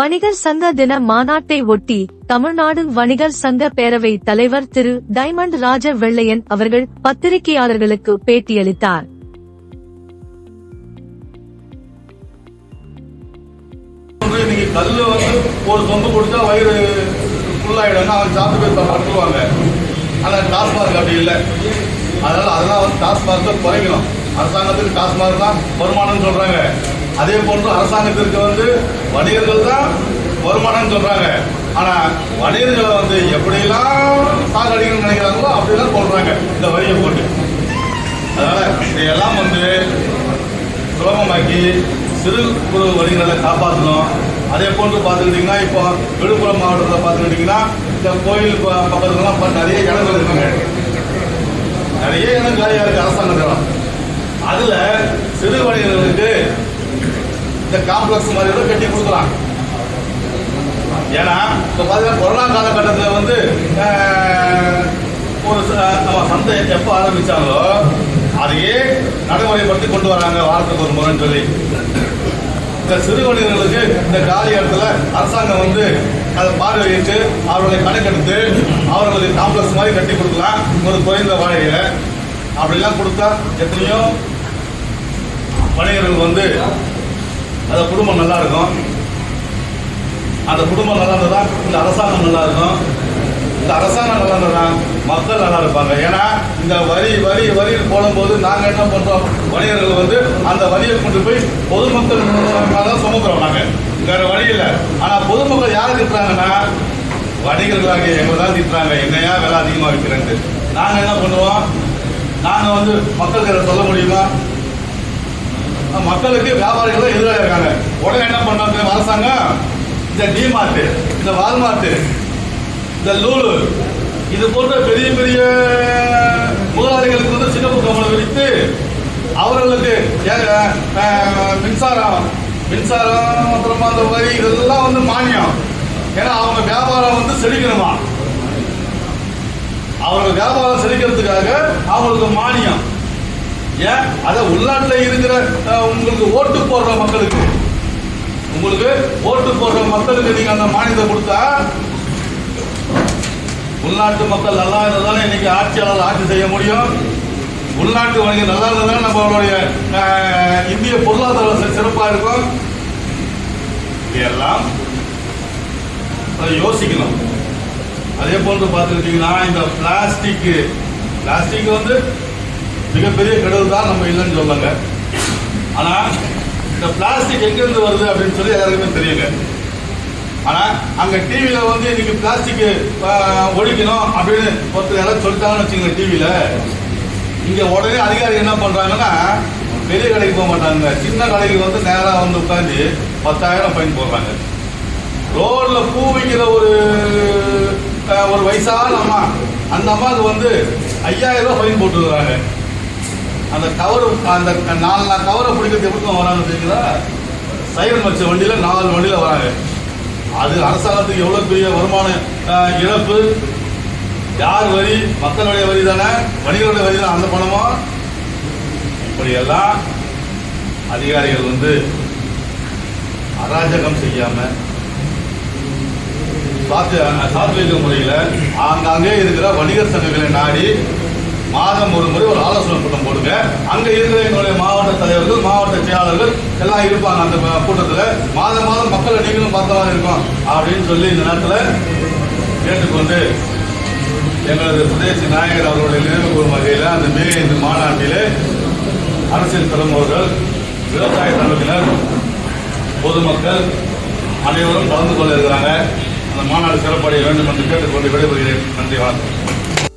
வணிகர் சங்க தின மாநாட்டை ஒட்டி தமிழ்நாடு வணிகர் சங்க பேரவை தலைவர் திரு டைமண்ட் ராஜ வெள்ளையன் அவர்கள் பத்திரிகையாளர்களுக்கு பேட்டியளித்தார். கல்லு ஒரு சொம்பு கொடுத்தா வயிறு ஃபுல்லாயிடும், அவங்க சாப்பிட்டு போய் படுத்துருவாங்க. ஆனால் டாஸ்மார்க் அப்படி இல்லை. அதனால அதெல்லாம் டாஸ்மார்க்கை குறைக்கணும். அரசாங்கத்துக்கு டாஸ்மார்க் தான் வருமானம்னு சொல்றாங்க. அதே போன்று அரசாங்கத்திற்கு வணிகர்கள் தான் வருமானம்னு சொல்றாங்க. ஆனா வணிகர்களை எப்படியெல்லாம் சாகடிக்கணும்னு நினைக்கிறாங்களோ அப்படிலாம் சொல்றாங்க இந்த வரியை போட்டு. அதனால இதையெல்லாம் சுலபமாக்கி சிறு குறு வணிகர்களை காப்பாற்றணும். அதே போன்று பார்த்துக்கிட்டிங்கன்னா இப்போ விழுப்புரம் மாவட்டத்தில் பார்த்துக்கிட்டிங்கன்னா இந்த கோயில் பக்கத்துலாம் நிறைய இடங்கள் இருக்குங்க. நிறைய இடம் காலியாக இருக்கு அரசாங்கத்தில். அதுல சிறு வணிகர்களுக்கு இந்த காம்ப்ளெக்ஸ் மாதிரி கட்டி கொடுக்கலாம். ஏன்னா இப்போ பார்த்தீங்கன்னா கொரோனா காலகட்டத்தில் ஒரு நம்ம சந்தை எப்போ ஆரம்பிச்சாங்களோ அதையே நடைமுறைப்படுத்தி கொண்டு வராங்க, வாரத்துக்கு ஒரு முறைன்னு சொல்லி. இந்த சிறு வணிகர்களுக்கு இந்த காலி இடத்துல அரசாங்கம் அதை பார்வையிட்டு அவர்களை கணக்கெடுத்து அவர்களுக்கு காம்ப்ளெக்ஸ் மாதிரி கட்டி கொடுக்கலாம் ஒரு குறைந்த வாடகையில. அப்படிலாம் கொடுத்தா எத்தனையோ வணிகர்கள் அந்த குடும்பம் நல்லா இருக்கும். அந்த குடும்பம் நல்லா இருந்ததா இந்த அரசாங்கம் நல்லா இருக்கும். இந்த அரசாங்கம் நல்லா இருந்ததா மக்கள் நல்லா இருப்பாங்க. ஏன்னா இந்த வரி போடும்போது நாங்கள் என்ன பண்றோம், வணிகர்கள் அந்த வரியை கொண்டு போய் பொதுமக்கள் தான் சுமக்கிறோம். நாங்கள் வேற வழி இல்லை. ஆனால் பொதுமக்கள் யார் திட்டுறாங்கன்னா வணிகர்களாக எங்களை தான் திட்டுறாங்க, என்னையா விலை அதிகமாக விற்கிறேன்ட்டு. நாங்கள் என்ன பண்ணுவோம், நாங்கள் மக்களுக்கு சொல்ல முடியுமா? மக்களுக்கு வியாபாரிகள் எதிராக இருக்காங்க. உடனே என்ன பண்ணாங்க அரசாங்கம், இந்த டிமார்ட், இந்த வால்மார்ட், இந்த லூலு இது போன்ற பெரிய பெரிய முதலாளிகளுக்கு சிறப்பு கவனம் விரித்து அவர்களுக்கு மின்சாரம் அப்புறமா அந்த வரி இதெல்லாம் மானியம். ஏன்னா அவங்க வியாபாரம் செழிக்கணுமா, அவர்கள் வியாபாரம் செழிக்கிறதுக்காக அவங்களுக்கு மானியம். ஏன் அதை உள்நாட்டில் இருக்கிற உங்களுக்கு ஓட்டு போடுற மக்களுக்கு நீங்க அந்த மானியத்தை கொடுத்தா உள்நாட்டு மக்கள் நல்லா இருந்தாலும் இன்னைக்கு ஆட்சியாளர் ஆட்சி செய்ய முடியும். உள்நாட்டு வணிகம் நல்லா இருந்தாலும் நம்மளுடைய இந்திய பொருளாதாரம் சிறப்பாக இருக்கும். இதெல்லாம் யோசிக்கணும். அதே போன்று பார்த்துக்கிட்டீங்கன்னா இந்த பிளாஸ்டிக் மிகப்பெரிய கெடுதல் தான், நம்ம இல்லைன்னு சொல்லுங்க. ஆனா இந்த பிளாஸ்டிக் எங்கிருந்து வருது அப்படின்னு சொல்லி எல்லாருக்குமே தெரியுங்க. ஆனா அங்க டிவியில இன்னைக்கு பிளாஸ்டிக் ஒழிக்கணும் அப்படின்னு ஒருத்தர் யாராவது சொல்லிட்டாங்கன்னு வச்சுக்கோங்க டிவியில, இங்க உடனே அதிகாரிகள் என்ன பண்றாங்கன்னா பெரிய கடைக்கு போக மாட்டாங்க, சின்ன கடைக்கு நேரா உட்காந்து 10,000 ஃபைன் போடுறாங்க. ரோட்ல பூ விற்கிற ஒரு வயசான அம்மா, அந்த அம்மாவுக்கு 5,000 ரூபாய் ஃபைன் போட்டுருக்காங்க. அந்த கவரு அந்த 4 கவரை பிடிக்கிறது எப்படி வராங்க தெரியுங்களா? சைரன் வச்ச வண்டியில 4 வண்டியில வராங்க. அது அரசாங்கத்துக்கு எவ்வளவு பெரிய வருமான இழப்பு. யார் வரி? மக்களுடைய வரி தானே, வணிகர்களுடைய வரி தானே அந்த பணமா? இப்படியெல்லாம் அதிகாரிகள் அராஜகம் செய்யாம சாத்வீக முறையில் ஆங்காங்கே இருக்கிற வணிகர் சங்கங்களை நாடி மாதம் ஒரு முறை ஒரு ஆலோசனை கூட்டம் போடுங்க. அங்க இருக்கிற எங்களுடைய மாவட்ட தலைவர்கள், மாவட்ட செயலாளர்கள் எல்லாம் இருப்பாங்க அந்த கூட்டத்தில். மாதம் மக்களை நீங்களும் பார்த்த மாதிரி இருக்கும் அப்படின்னு சொல்லி இந்த நேரத்தில் கேட்டுக்கொண்டு எங்களது சுதேசி நாயகர் அவர்களுடைய நினைவு கூறும் வகையில் அந்த மே 5 மாநாட்டிலே அரசியல் தலைவர்கள், விவசாய தலைவர்கள், பொதுமக்கள் அனைவரும் கலந்து கொள்ள இருக்கிறாங்க. அந்த மாநாடு சிறப்படைய வேண்டும் என்று கேட்டுக்கொண்டு விடைபெறுகிறேன். நன்றி, வணக்கம்.